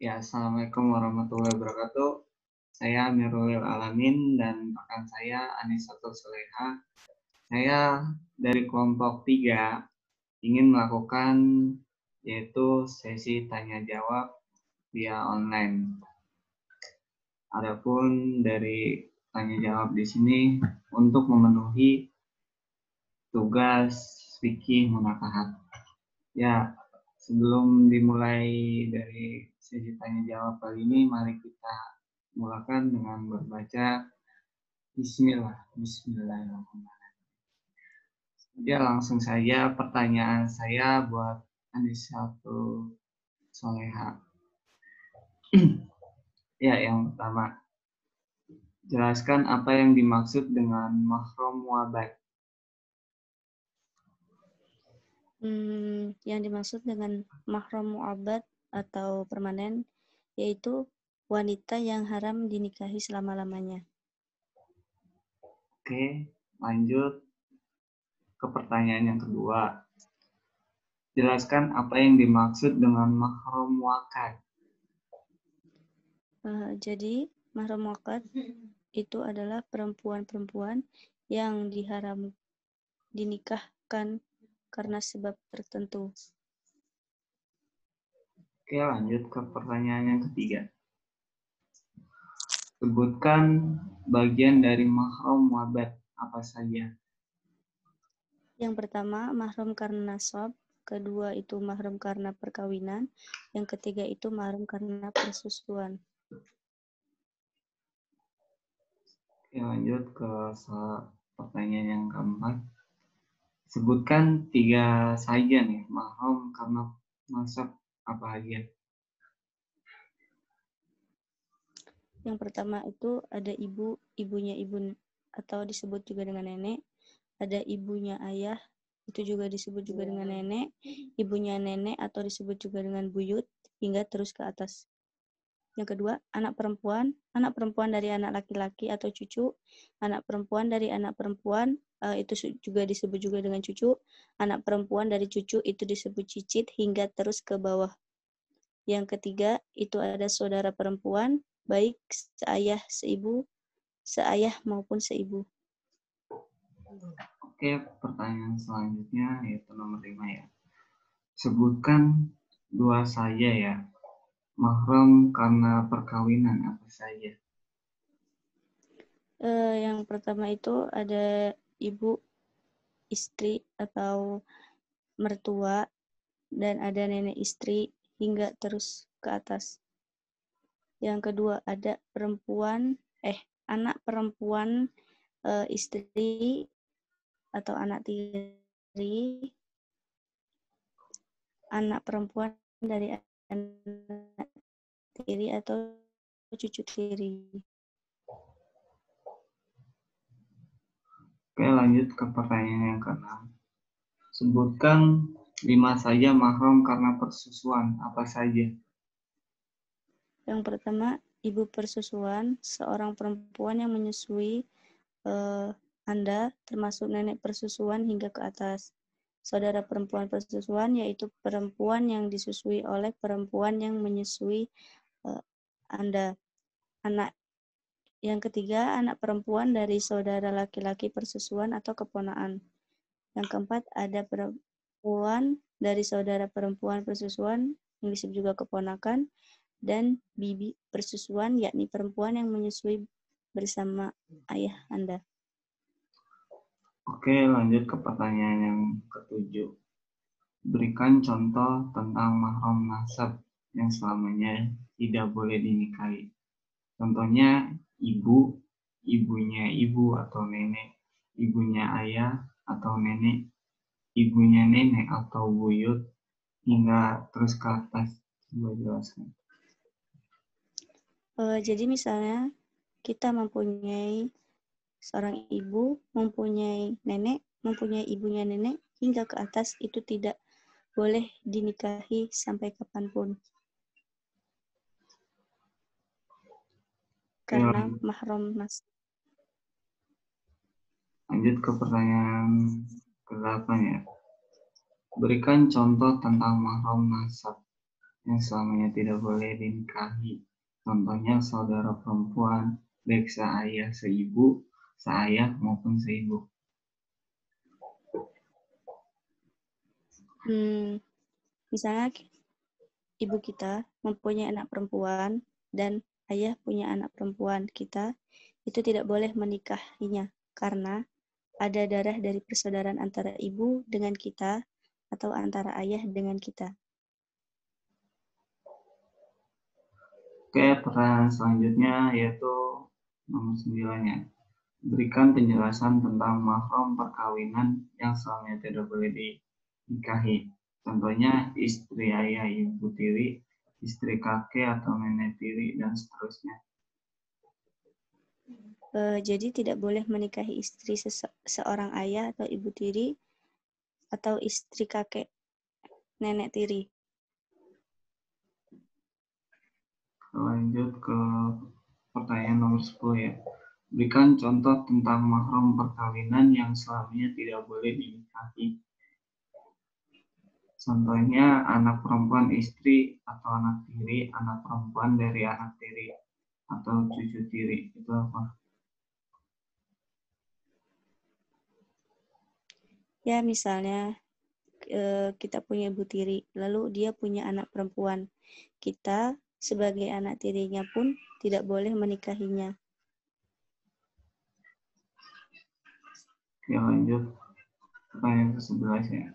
Ya, Assalamualaikum warahmatullahi wabarakatuh. Saya Amirul Alamin dan rekan saya Anisatul Soleha. Saya dari kelompok 3 ingin melakukan yaitu sesi tanya jawab via online. Adapun dari tanya jawab di sini untuk memenuhi tugas fikih munakahat. Ya, sebelum dimulai dari sesi tanya jawab kali ini, mari kita mulakan dengan berbaca Bismillahirrahmanirrahim. Ya, langsung saja pertanyaan saya buat Anisatul Soleha. Ya, yang pertama, jelaskan apa yang dimaksud dengan mahram muabbad. Yang dimaksud dengan mahram mu'abbad atau permanen yaitu wanita yang haram dinikahi selama-lamanya. Oke, lanjut ke pertanyaan yang kedua. Jelaskan apa yang dimaksud dengan mahram muakkad. Jadi mahram muakkad itu adalah perempuan-perempuan yang diharam dinikahkan karena sebab tertentu. Oke, lanjut ke pertanyaan yang ketiga. Sebutkan bagian dari mahram muabbad apa saja. Yang pertama, mahram karena nasab. Kedua itu mahram karena perkawinan. Yang ketiga itu mahram karena persusuan. Oke, lanjut ke pertanyaan yang keempat. Sebutkan 3 saja nih mahram karena nasab apa aja. Yang pertama itu ada ibunya ibu atau disebut juga dengan nenek. Ada ibunya ayah, itu juga disebut juga dengan nenek. Ibunya nenek atau disebut juga dengan buyut, hingga terus ke atas. Yang kedua, anak perempuan dari anak laki-laki atau cucu. Anak perempuan dari anak perempuan, itu juga disebut juga dengan cucu. Anak perempuan dari cucu itu disebut cicit, hingga terus ke bawah. Yang ketiga, itu ada saudara perempuan, baik seayah, seibu, seayah maupun seibu. Oke, pertanyaan selanjutnya yaitu nomor 5 ya. Sebutkan 2 saja ya. Mahram karena perkawinan apa saja. Yang pertama itu ada ibu, istri atau mertua, dan ada nenek istri hingga terus ke atas. Yang kedua ada anak perempuan istri atau anak tiri, anak perempuan dari anak tiri atau cucu tiri. Oke, lanjut ke pertanyaan yang ke-6. Sebutkan 5 saja mahram karena persusuan apa saja. Yang pertama, ibu persusuan, seorang perempuan yang menyusui Anda, termasuk nenek persusuan hingga ke atas. Saudara perempuan persusuan yaitu perempuan yang disusui oleh perempuan yang menyusui Anda. Yang ketiga, anak perempuan dari saudara laki-laki persusuan atau keponaan. Yang keempat, ada perempuan dari saudara perempuan persusuan yang disebut juga keponakan, dan bibi persusuan, yakni perempuan yang menyusui bersama ayah Anda. Oke, lanjut ke pertanyaan yang ke-7. Berikan contoh tentang mahram nasab yang selamanya tidak boleh dinikahi. Contohnya ibu, ibunya ibu atau nenek, ibunya ayah atau nenek, ibunya nenek atau buyut, hingga terus ke atas. Coba jelaskan. Jadi misalnya kita mempunyai seorang ibu, mempunyai nenek, mempunyai ibunya nenek, hingga ke atas itu tidak boleh dinikahi sampai kapanpun. Karena mahram nasab. Lanjut ke pertanyaan ke-8 ya. Berikan contoh tentang mahram nasab. yang selamanya tidak boleh dinikahi. Contohnya saudara perempuan, baik seayah seibu, seayah maupun seibu. Misalnya ibu kita mempunyai anak perempuan dan ayah punya anak perempuan, kita itu tidak boleh menikahinya karena ada darah dari persaudaraan antara ibu dengan kita atau antara ayah dengan kita. Oke, pertanyaan selanjutnya yaitu nomor 9 ya. Berikan penjelasan tentang mahram perkawinan yang selamanya tidak boleh dinikahi. Contohnya istri ayah, ibu tiri, istri kakek atau nenek tiri, dan seterusnya. Jadi tidak boleh menikahi istri seorang ayah atau ibu tiri atau istri kakek, nenek tiri. Lanjut ke pertanyaan nomor 10 ya. Berikan contoh tentang mahram perkawinan yang selamanya tidak boleh dinikahi. Contohnya anak perempuan istri atau anak tiri, anak perempuan dari anak tiri, atau cucu tiri. Itu apa? Ya, misalnya kita punya ibu tiri, lalu dia punya anak perempuan. Kita sebagai anak tirinya pun tidak boleh menikahinya. Oke, lanjut pertanyaan ke-11 ya.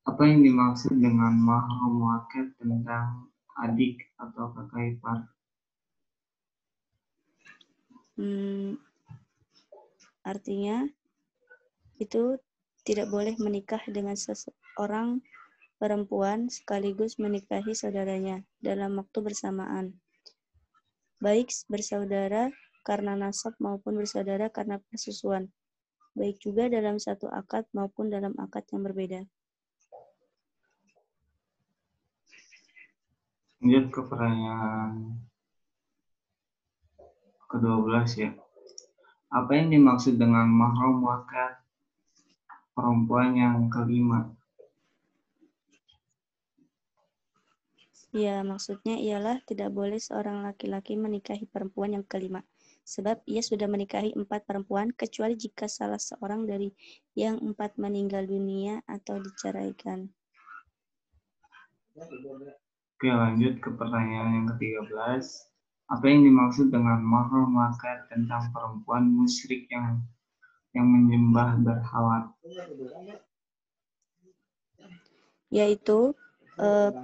Apa yang dimaksud dengan mahram muakkad tentang adik atau kakak ipar? Artinya itu tidak boleh menikah dengan seseorang perempuan sekaligus menikahi saudaranya dalam waktu bersamaan, baik bersaudara karena nasab maupun bersaudara karena persusuan, baik juga dalam satu akad maupun dalam akad yang berbeda. Lanjut ke pertanyaan ke-12 ya. Apa yang dimaksud dengan mahram muakkad perempuan yang kelima? Ya, maksudnya ialah tidak boleh seorang laki-laki menikahi perempuan yang kelima, sebab ia sudah menikahi 4 perempuan, kecuali jika salah seorang dari yang 4 meninggal dunia atau diceraikan. Oke, lanjut ke pertanyaan yang ke-13. Apa yang dimaksud dengan mahram muakkad tentang perempuan musyrik yang menyembah berhala? Yaitu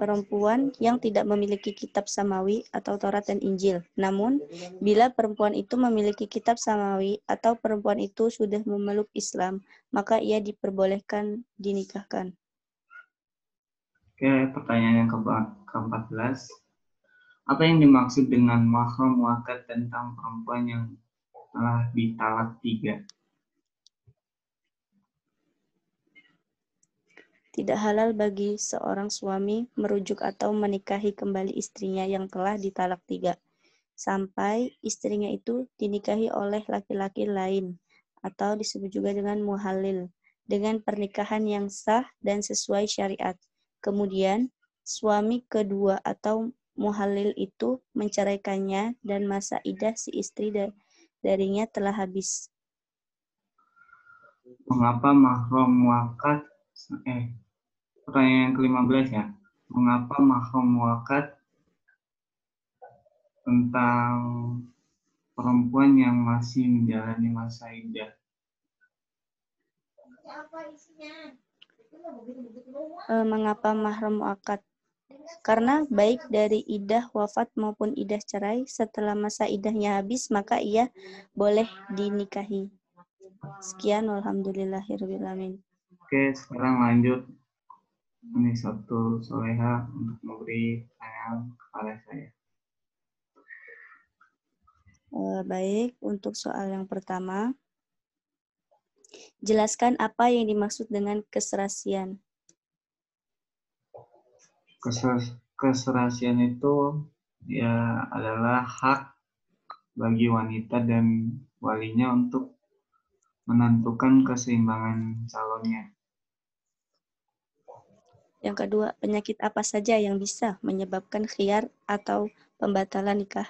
perempuan yang tidak memiliki kitab samawi atau Taurat dan Injil. Namun, bila perempuan itu memiliki kitab samawi atau perempuan itu sudah memeluk Islam, maka ia diperbolehkan dinikahkan. Oke, pertanyaan yang ke-14. Apa yang dimaksud dengan mahram muakkad tentang perempuan yang telah ditalak 3? Tidak halal bagi seorang suami merujuk atau menikahi kembali istrinya yang telah ditalak 3, sampai istrinya itu dinikahi oleh laki-laki lain, atau disebut juga dengan muhalil, dengan pernikahan yang sah dan sesuai syariat. Kemudian, suami kedua atau muhalil itu menceraikannya dan masa iddah si istri darinya telah habis. Mengapa mahram muakkad pertanyaan ke-15 ya. Mengapa mahram muakkad tentang perempuan yang masih menjalani masa iddah? Mengapa mahram muakkad? Karena baik dari iddah wafat maupun iddah cerai, setelah masa iddahnya habis, maka ia boleh dinikahi. Sekian, walhamdulillahirabbil alamin. Oke, sekarang lanjut ini satu Soleha untuk memberi pertanyaan kepada saya. Baik, untuk soal yang pertama, jelaskan apa yang dimaksud dengan keserasian. Keserasian itu ya adalah hak bagi wanita dan walinya untuk menentukan keseimbangan calonnya. Yang kedua, penyakit apa saja yang bisa menyebabkan khiyar atau pembatalan nikah?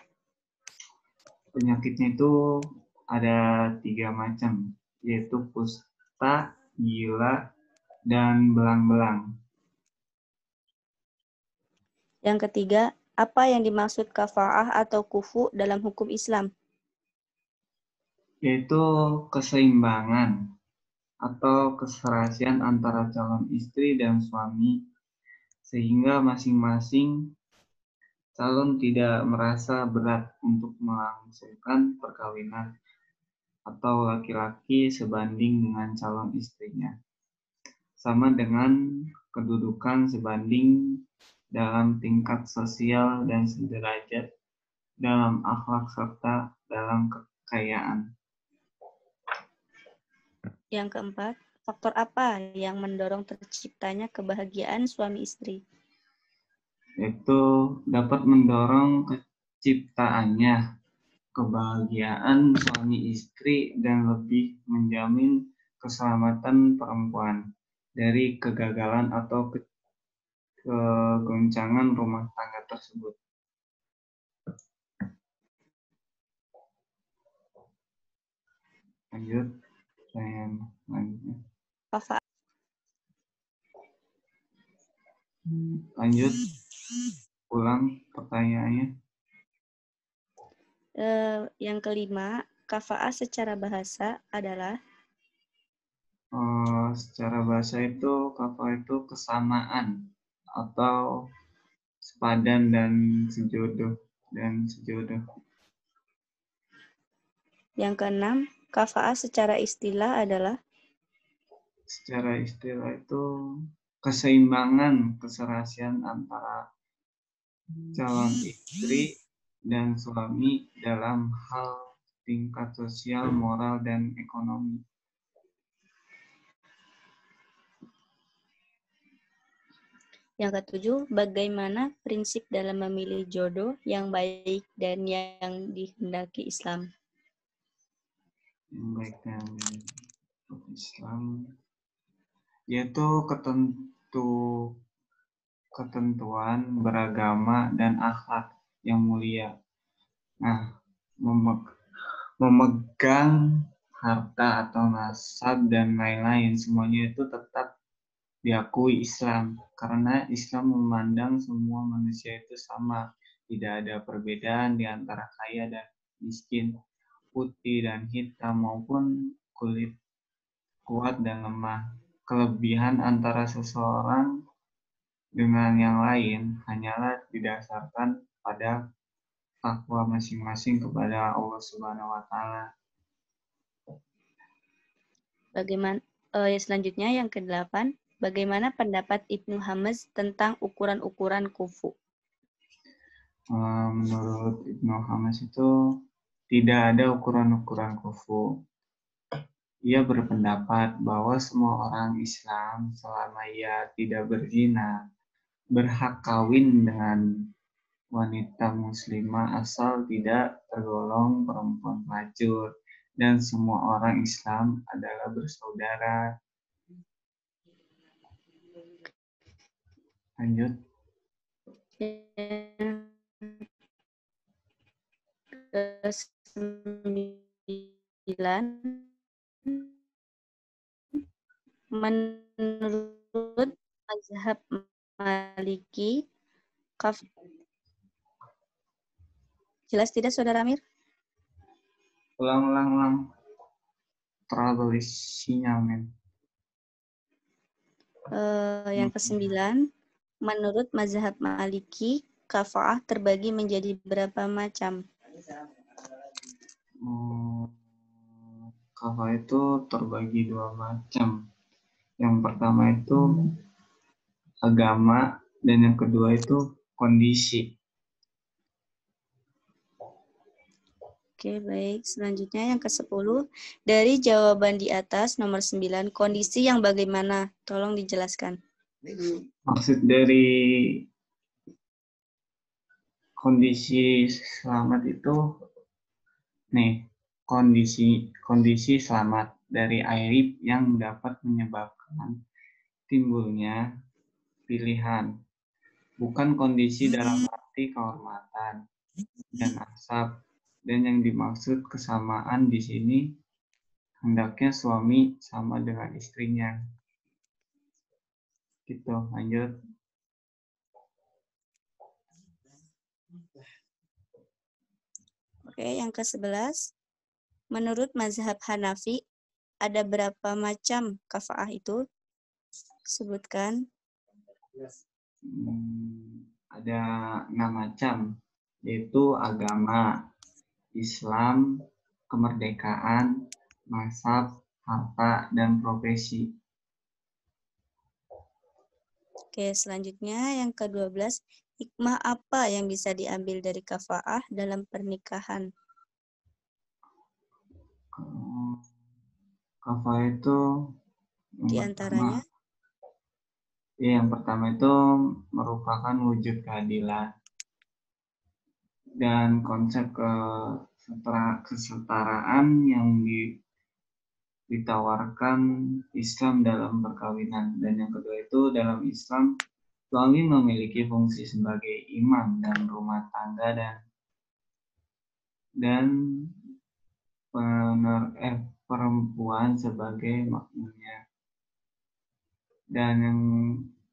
Penyakitnya itu ada 3 macam, yaitu kusta, gila, dan belang-belang. Yang ketiga, apa yang dimaksud kafa'ah atau kufu dalam hukum Islam? Yaitu keseimbangan atau keserasian antara calon istri dan suami, sehingga masing-masing calon tidak merasa berat untuk melangsungkan perkawinan atau laki-laki sebanding dengan calon istrinya, sama dengan kedudukan sebanding dalam tingkat sosial dan sederajat dalam akhlak serta dalam kekayaan. Yang keempat, faktor apa yang mendorong terciptanya kebahagiaan suami istri? Yaitu dapat mendorong keciptaannya kebahagiaan suami istri dan lebih menjamin keselamatan perempuan dari kegagalan atau kegoncangan rumah tangga tersebut. Lanjut, saya lanjutnya. Lanjut, ulang pertanyaannya. Yang kelima, kafa'ah secara bahasa adalah Secara bahasa itu kafah itu kesamaan atau sepadan dan sejodoh. Yang keenam, kafa'ah secara istilah adalah Secara istilah itu keseimbangan, keserasian antara calon istri dan suami dalam hal tingkat sosial, moral, dan ekonomi. yang ketujuh, bagaimana prinsip dalam memilih jodoh yang baik dan yang dikehendaki Islam? Yang baik dan Islam yaitu ketentuan beragama dan akhlak yang mulia. Nah, memegang harta atau nasab dan lain-lain, semuanya itu tetap diakui Islam, karena Islam memandang semua manusia itu sama, tidak ada perbedaan di antara kaya dan miskin, putih dan hitam, maupun kulit kuat dan lemah. Kelebihan antara seseorang dengan yang lain hanyalah didasarkan pada takwa masing-masing kepada Allah Subhanahu wa taala. Bagaimana selanjutnya yang ke-8, bagaimana pendapat Ibnu Hamz tentang ukuran-ukuran kufu? Menurut Ibnu Hamz itu tidak ada ukuran-ukuran kufu. Ia berpendapat bahwa semua orang Islam selama ia tidak berzina berhak kawin dengan wanita muslimah asal tidak tergolong perempuan pelacur, dan semua orang Islam adalah bersaudara. Lanjut. Ke-9, menurut mazhab Maliki, jelas tidak Saudara Amir? Ulang. Trouble sinyal, men. Yang ke-9, menurut mazhab Maliki, kafa'ah terbagi menjadi berapa macam? Kafah itu terbagi 2 macam. Yang pertama itu agama, dan yang kedua itu kondisi. Oke, baik. Selanjutnya yang ke-10, dari jawaban di atas nomor 9, kondisi yang bagaimana? Tolong dijelaskan. Maksud dari kondisi selamat itu nih, kondisi selamat dari aib yang dapat menyebabkan timbulnya pilihan, bukan kondisi dalam arti kehormatan dan asap. Dan yang dimaksud kesamaan di sini hendaknya suami sama dengan istrinya. Gitu, lanjut. Oke, yang ke-11. Menurut mazhab Hanafi, ada berapa macam kafa'ah itu? Sebutkan. Ada 6 macam, yaitu agama, Islam, kemerdekaan, nasab, harta, dan profesi. Oke, selanjutnya yang ke-12. Hikmah apa yang bisa diambil dari kafa'ah dalam pernikahan? Kafah itu Di antaranya? yang pertama itu merupakan wujud keadilan dan konsep kesetaraan yang ditawarkan Islam dalam perkawinan. Dan yang kedua itu dalam Islam suami memiliki fungsi sebagai imam dan rumah tangga dan perempuan sebagai makmumnya. Dan yang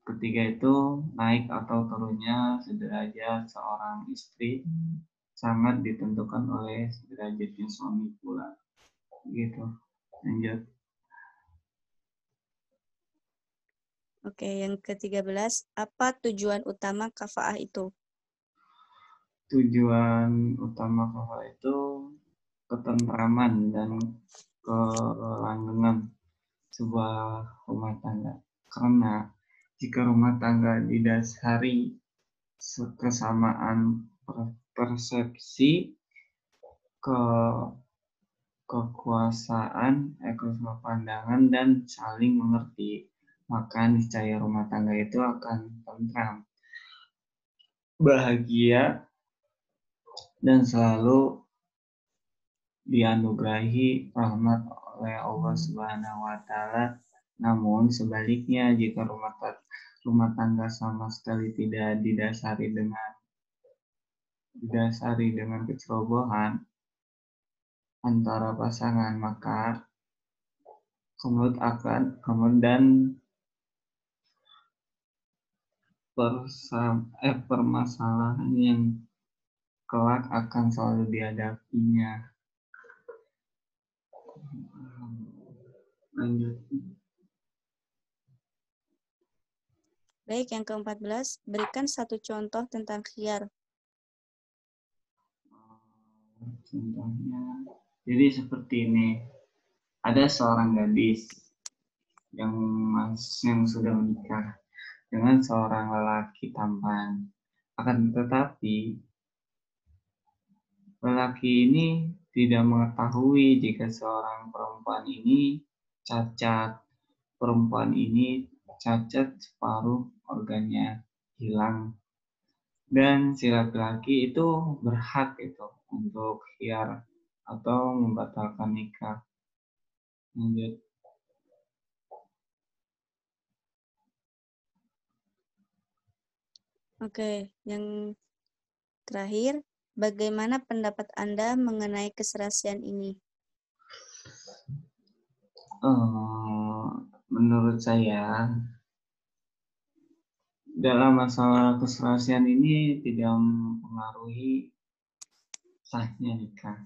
ketiga itu naik atau turunnya sederajat seorang istri sangat ditentukan oleh sederajatnya suami pula. Gitu. Lanjut. Oke, yang ke-13. Apa tujuan utama kafa'ah itu? Tujuan utama kafah itu ketentraman dan kelanggengan sebuah rumah tangga. Karena jika rumah tangga didasari kesamaan persepsi, kekuasaan, pandangan, dan saling mengerti, maka niscaya rumah tangga itu akan tentram, bahagia, dan selalu dianugerahi rahmat oleh Allah Subhanahu wa taala. Namun sebaliknya, jika rumah tangga sama sekali tidak didasari dengan kecerobohan antara pasangan, maka kemudian permasalahan yang kelak akan selalu dihadapinya. Lanjut. Baik, yang ke-14. Berikan satu contoh tentang khiyar. Contohnya, jadi seperti ini. Ada seorang gadis yang sudah menikah dengan seorang lelaki tampan. Akan tetapi lelaki ini tidak mengetahui jika seorang perempuan ini cacat. Perempuan ini cacat separuh organnya hilang. Dan si laki-laki itu berhak untuk khiyar atau membatalkan nikah. Lanjut. Oke, yang terakhir, bagaimana pendapat Anda mengenai keserasian ini? Menurut saya, dalam masalah keserasian ini tidak mempengaruhi sahnya nikah.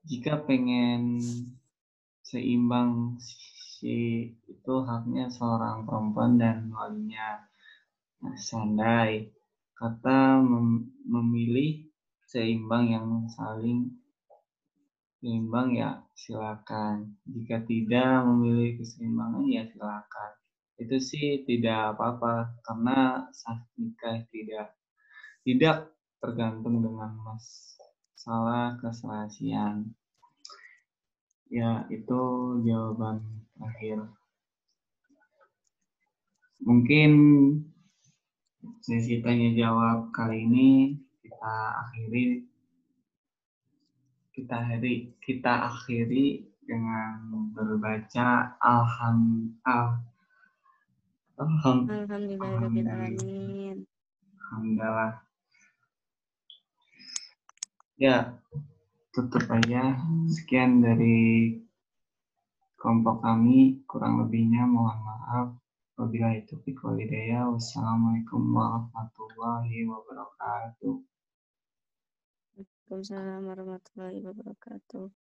Jika pengen seimbang, itu haknya seorang perempuan dan walinya. Nah, seandai kata memilih seimbang yang saling seimbang, ya silakan. Jika tidak memilih keseimbangan, ya silakan. Itu sih tidak apa-apa, karena sah nikah tidak tergantung dengan masalah keserasian. Ya, itu jawaban terakhir. Mungkin sesi tanya jawab kali ini kita akhiri dengan berbaca Alhamdulillahirabbil alamin. Alhamdulillah. Ya, tutup aja. Sekian dari kelompok kami. Kurang lebihnya mohon maaf. Wabillahi taufiq wal hidayah. Wassalamualaikum warahmatullahi wabarakatuh. Waalaikumsalam warahmatullahi wabarakatuh.